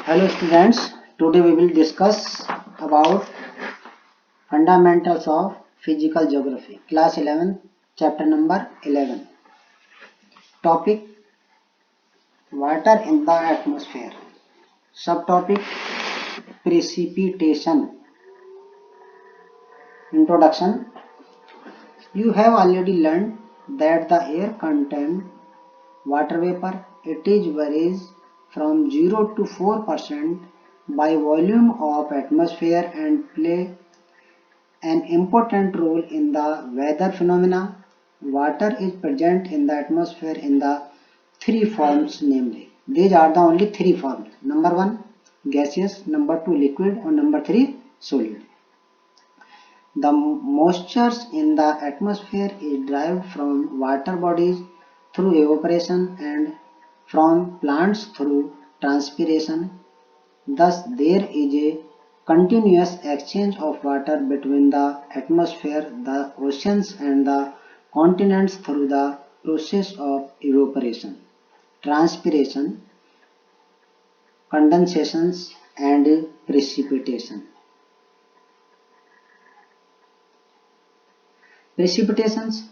Hello students, today we will discuss about fundamentals of physical geography, class 11, chapter number 11. Topic: water in the atmosphere. Subtopic: precipitation. Introduction. You have already learned that the air contains water vapor. It varies from 0 to 4% by volume of atmosphere and play an important role in the weather phenomena. Water is present in the atmosphere in the three forms, namely. These are the only three forms. Number 1, gaseous, number 2, liquid, and number 3, solid. The moisture in the atmosphere is derived from water bodies through evaporation and from plants through transpiration. Thus, there is a continuous exchange of water between the atmosphere, the oceans, and the continents through the process of evaporation, transpiration, condensations, and precipitation. Precipitations.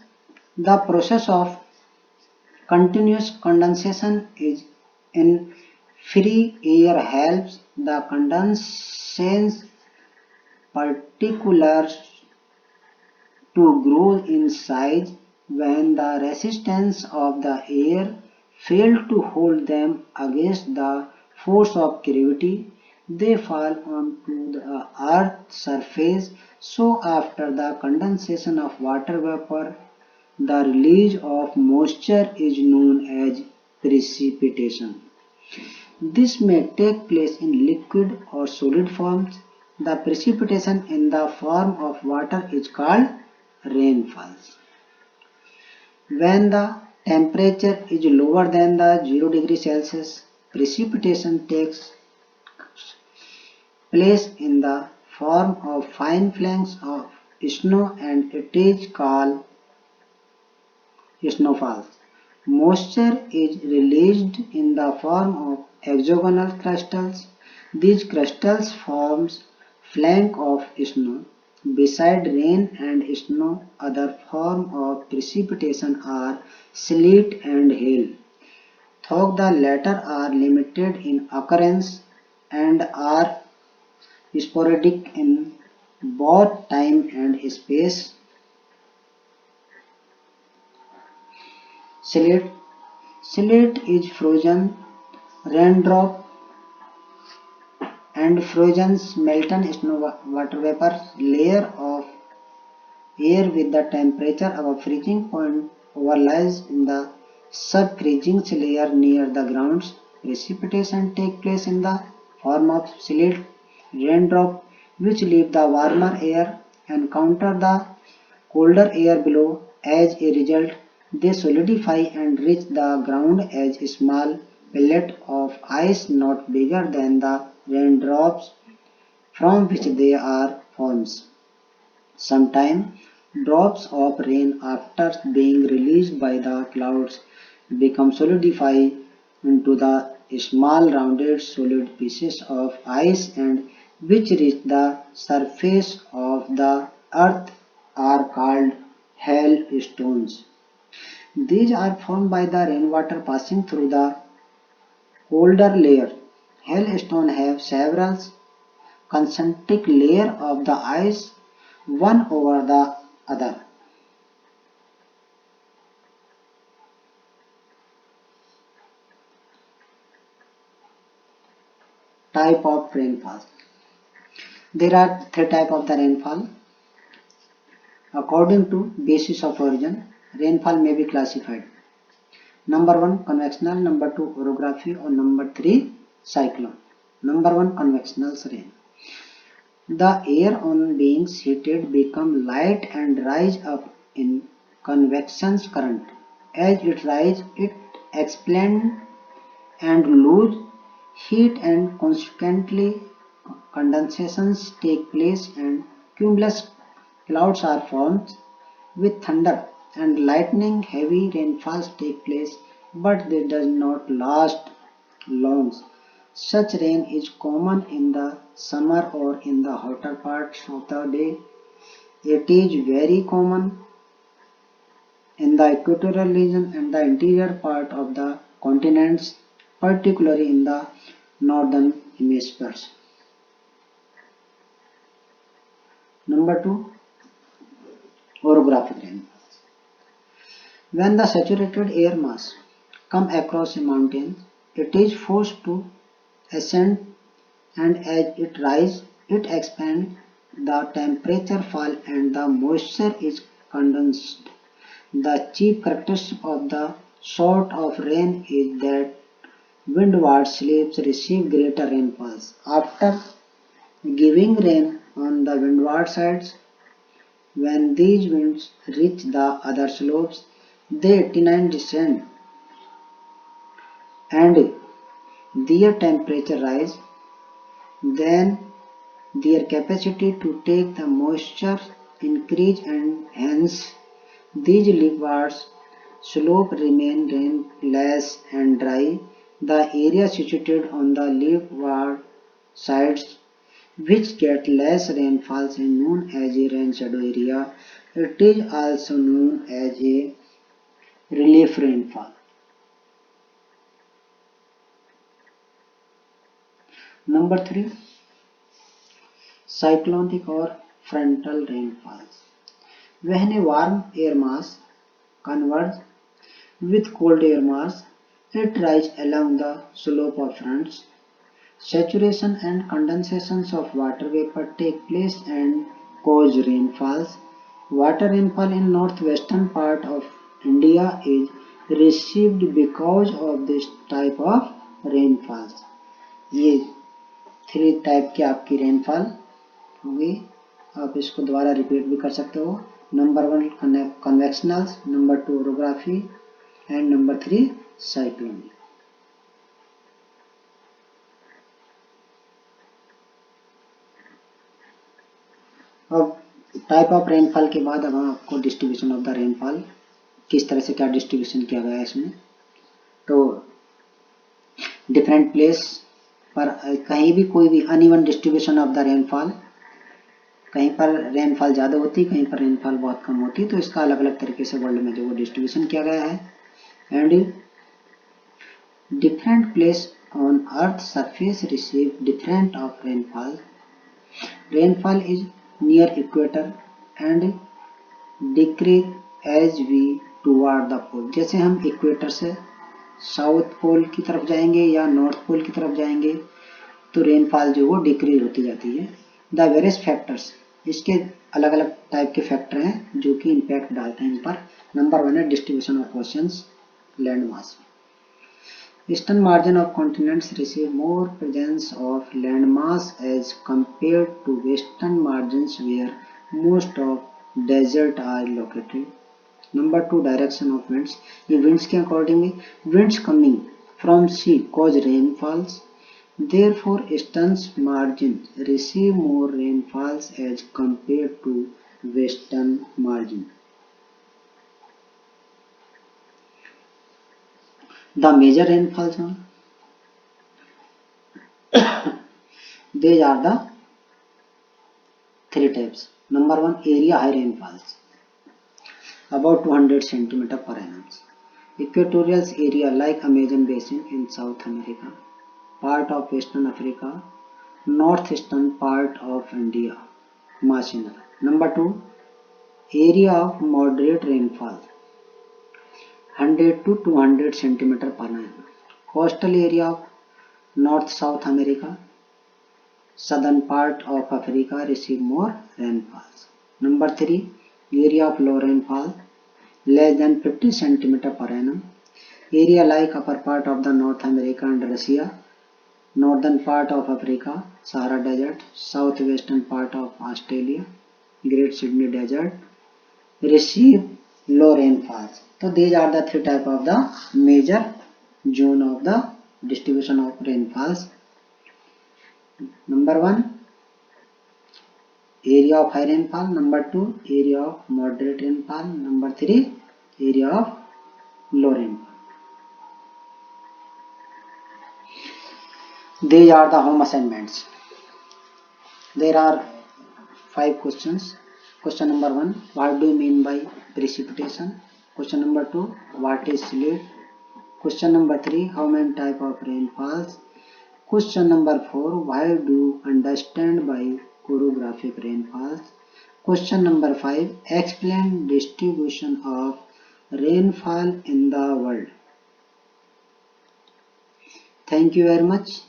The process of continuous condensation is in free air helps the condensate particles to grow in size. When the resistance of the air fails to hold them against the force of gravity, they fall onto the earth's surface. So after the condensation of water vapor, the release of moisture is known as precipitation. This may take place in liquid or solid forms. The precipitation in the form of water is called rainfalls. When the temperature is lower than the 0 degree Celsius, precipitation takes place in the form of fine flakes of snow and it is called snowfalls. Moisture is released in the form of hexagonal crystals. These crystals form flakes of snow. Beside rain and snow, other forms of precipitation are sleet and hail. Though the latter are limited in occurrence and are sporadic in both time and space. Sleet. Sleet is frozen raindrop and frozen melted snow water vapor layer of air with the temperature above freezing point overlies in the sub-freezing layer near the ground. Precipitation takes place in the form of sleet raindrop which leave the warmer air and counter the colder air below. As a result, they solidify and reach the ground as a small pellet of ice not bigger than the raindrops from which they are formed. Sometimes drops of rain after being released by the clouds become solidified into the small rounded solid pieces of ice and which reach the surface of the earth are called hailstones. These are formed by the rainwater passing through the colder layer. Hailstones have several concentric layers of the ice, one over the other. Type of rainfall. There are three types of the rainfall. According to basis of origin, rainfall may be classified. Number 1, convectional, number 2, orography, or number 3, cyclone. Number 1, convectional rain. The air on being heated become light and rise up in convection current. As it rises, it expands and lose heat and consequently condensations take place and cumulus clouds are formed. With thunder and lightning, heavy rainfalls take place, but they does not last long. Such rain is common in the summer or in the hotter parts of the day. It is very common in the equatorial region and the interior part of the continents, particularly in the northern hemispheres. Number 2, orographic rain. When the saturated air mass comes across a mountain, it is forced to ascend, and as it rises, it expands, the temperature falls and the moisture is condensed. The chief characteristic of the sort of rain is that windward slopes receive greater rainfalls. After giving rain on the windward sides, when these winds reach the other slopes, they 89 descend and their temperature rise. Then their capacity to take the moisture increase, and hence these leeward slopes remain rainless and dry. The area situated on the leeward sides, which get less rainfall, is known as a rain shadow area. It is also known as a relief rainfall. Number 3, cyclonic or frontal rainfalls. When a warm air mass converges with cold air mass, it rises along the slope of fronts. Saturation and condensations of water vapor take place and cause rainfalls. Water rainfall in northwestern part of India is received because of this type of rainfalls. ये 3 type के आपकी rainfall होगी. आप इसको दोबारा repeat भी कर सकते हो. Number 1 convectional, number 2 orography and number 3 cyclonic. अब टाइप ऑफ रेनफॉल के बाद अब हम आपको डिस्ट्रीब्यूशन ऑफ द रेनफॉल, किस तरह से क्या डिस्ट्रीब्यूशन किया गया है इसमें. तो डिफरेंट प्लेस पर कहीं भी कोई भी uneven distribution of the rainfall, कहीं पर रेनफॉल ज़्यादा होती है, कहीं पर रेनफॉल बहुत कम होती है. तो इसका अलग अलग तरीके से वर्ल्ड में जो वो डिस्ट्रीब्यूशन किया गया है. And different place on earth surface receive different of rainfall. Rainfall is near equator and decrease as we toward the pole. जैसे हम इक्वेटर से साउथ पोल की तरफ जाएंगे या नॉर्थ पोल की तरफ जाएंगे तो रेनफॉल जो वो डिक्रीज होती जाती है. द वेरियस फैक्टर्स, इसके अलग अलग टाइप के फैक्टर हैं जो कि इम्पैक्ट डालते हैं इन पर. नंबर 1 है distribution of oceans, land mass. Eastern margin of continents receive more presence of land mass as compared to western margins where most of desert are located. Number 2 direction of winds. ये winds के according में, winds coming from sea cause rainfalls. Therefore, eastern margin receive more rainfalls as compared to western margin. The major rainfall zone. These are the 3 types. Number 1, area high rainfalls, about 200 cm per annum. Equatorial area like Amazon basin in South America, part of Western Africa, northeastern part of India, marginal. Number 2, area of moderate rainfall, 100 to 200 cm per annum. Coastal area of North South America, southern part of Africa receive more rainfalls. Number 3, area of low rainfall, less than 50 cm per annum. Area like upper part of the North America and Russia, northern part of Africa, Sahara Desert, southwestern part of Australia, Great Sydney Desert receive low rainfalls. So these are the 3 type of the major zone of the distribution of rainfalls. Number 1, area of high rainfall. Number 2, area of moderate rainfall. Number 3, area of low rainfall. These are the home assignments. There are 5 questions. Question number 1, what do you mean by precipitation? Question number 2, what is sleet? Question number 3, how many type of rain falls? Question number 4, why do you understand by chorographic rainfalls? Question number 5, explain distribution of rainfall in the world. Thank you very much.